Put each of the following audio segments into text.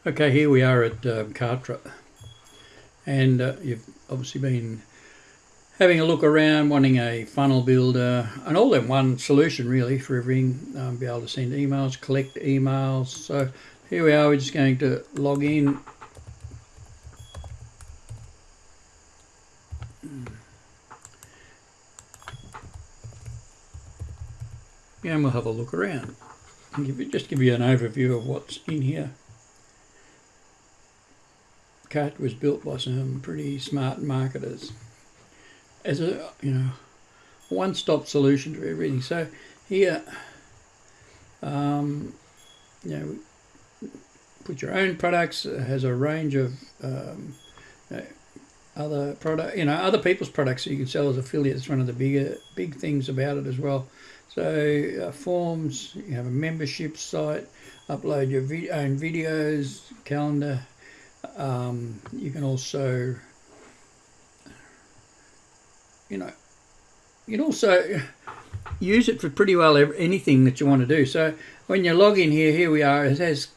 Okay, here we are at Kartra, and you've obviously been having a look around, wanting a funnel builder, an all-in-one solution really for everything, be able to send emails, collect emails. So here we are, we're just going to log in. And we'll have a look around and just give you an overview of what's in here. Karta was built by some pretty smart marketers as a one-stop solution to everything. So here, put your own products. It has a range of other people's products that you can sell as affiliates. It's one of the big things about it as well. So forms, you have a membership site, upload your own videos, calendar. You can also, you can also use it for pretty well anything that you want to do. So when you log in here we are. It has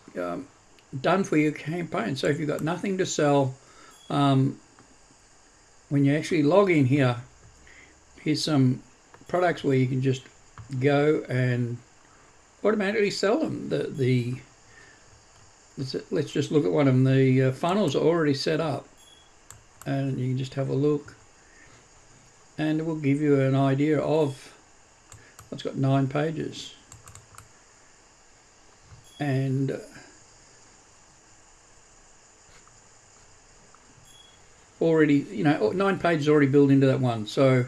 done for your campaign. So if you've got nothing to sell, when you actually log in here, here's some products where you can just go and automatically sell them. Let's just look at one of them. The funnels are already set up, and you can just have a look, and it will give you an idea of. It's got 9 pages, and already 9 pages already built into that one. So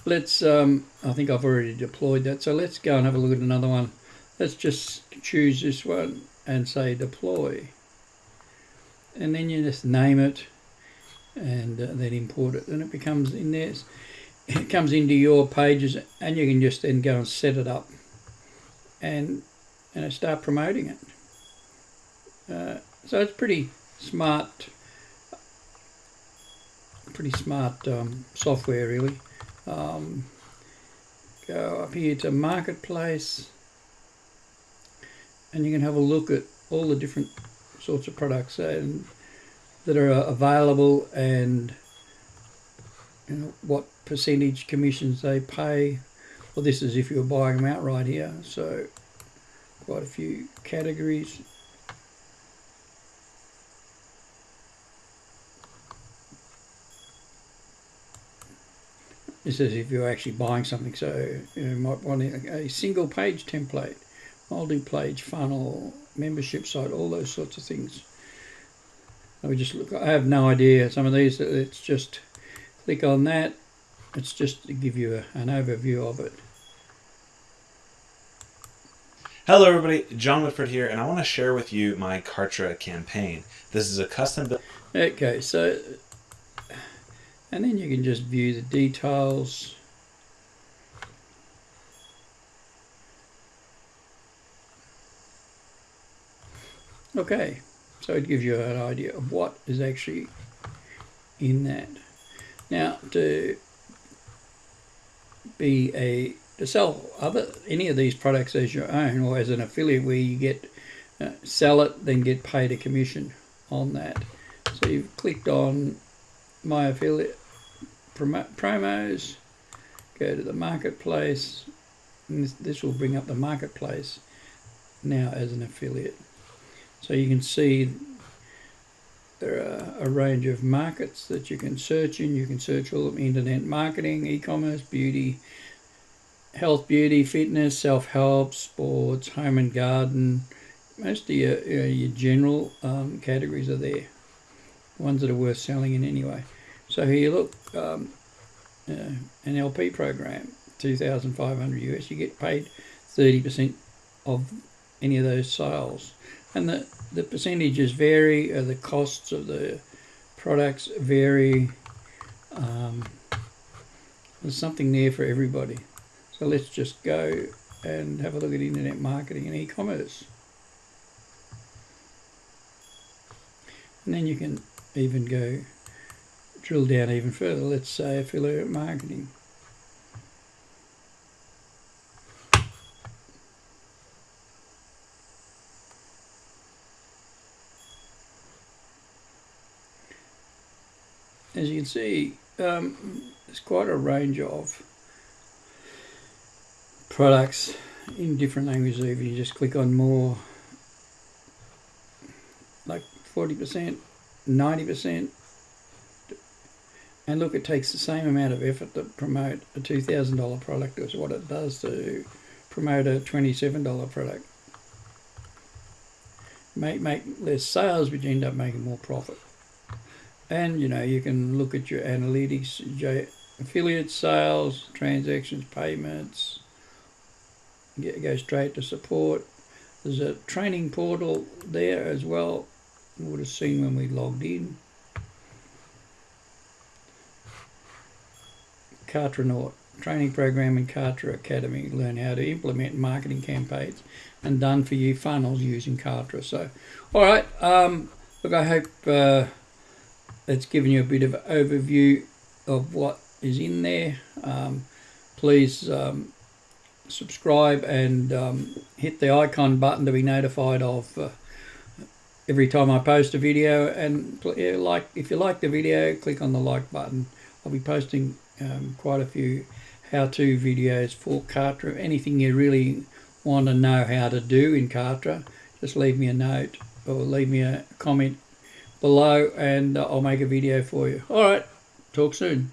let's I think I've already deployed that, so let's go and have a look at another one. Let's just choose this one and say deploy, and then you just name it and then import it, and it becomes in there. It comes into your pages, and you can just then go and set it up and start promoting it. So it's pretty smart software really. Go up here to marketplace, and you can have a look at all the different sorts of products that are available, and what percentage commissions they pay. Well, this is if you're buying them outright here. So quite a few categories. This is if you're actually buying something. So you might want a single page template, multi-page funnel, membership site, all those sorts of things. I have no idea. Some of these, it's just click on that. It's just to give you an overview of it. Hello everybody, John Whitford here, and I want to share with you my Kartra campaign. This is a custom built. Okay, so, and then you can just view the details. Okay, so it gives you an idea of what is actually in that. Now, to sell any of these products as your own or as an affiliate, where you get sell it, then get paid a commission on that. So you've clicked on my affiliate promos, go to the marketplace, and this will bring up the marketplace now as an affiliate. So you can see there are a range of markets that you can search in. You can search all of them: internet marketing, e-commerce, beauty, health, beauty, fitness, self-help, sports, home and garden. Most of your general categories are there, ones that are worth selling in anyway. So here, look, an LP program, $2,500 US. You get paid 30% of any of those sales, and the percentages vary. The costs of the products vary. There's something there for everybody. So let's just go and have a look at internet marketing and e-commerce. And then you can even go drill down even further. Let's say affiliate marketing. as you can see, there's quite a range of products in different languages. If you just click on more, like 40%, 90%, and look, it takes the same amount of effort to promote a $2,000 product as what it does to promote a $27 product. Make less sales, but you end up making more profit. And you can look at your analytics, affiliate sales, transactions, payments. Go straight to support. There's a training portal there as well. You would have seen when we logged in. Kartra training program in Kartra Academy. Learn how to implement marketing campaigns and done for you funnels using Kartra. So, all right. Look, I hope it's given you a bit of an overview of what is in there. Please subscribe and hit the icon button to be notified of every time I post a video. And if you like the video, click on the like button. I'll be posting quite a few how-to videos for Kartra. Anything you really want to know how to do in Kartra, just leave me a note or leave me a comment below and I'll make a video for you. All right, talk soon.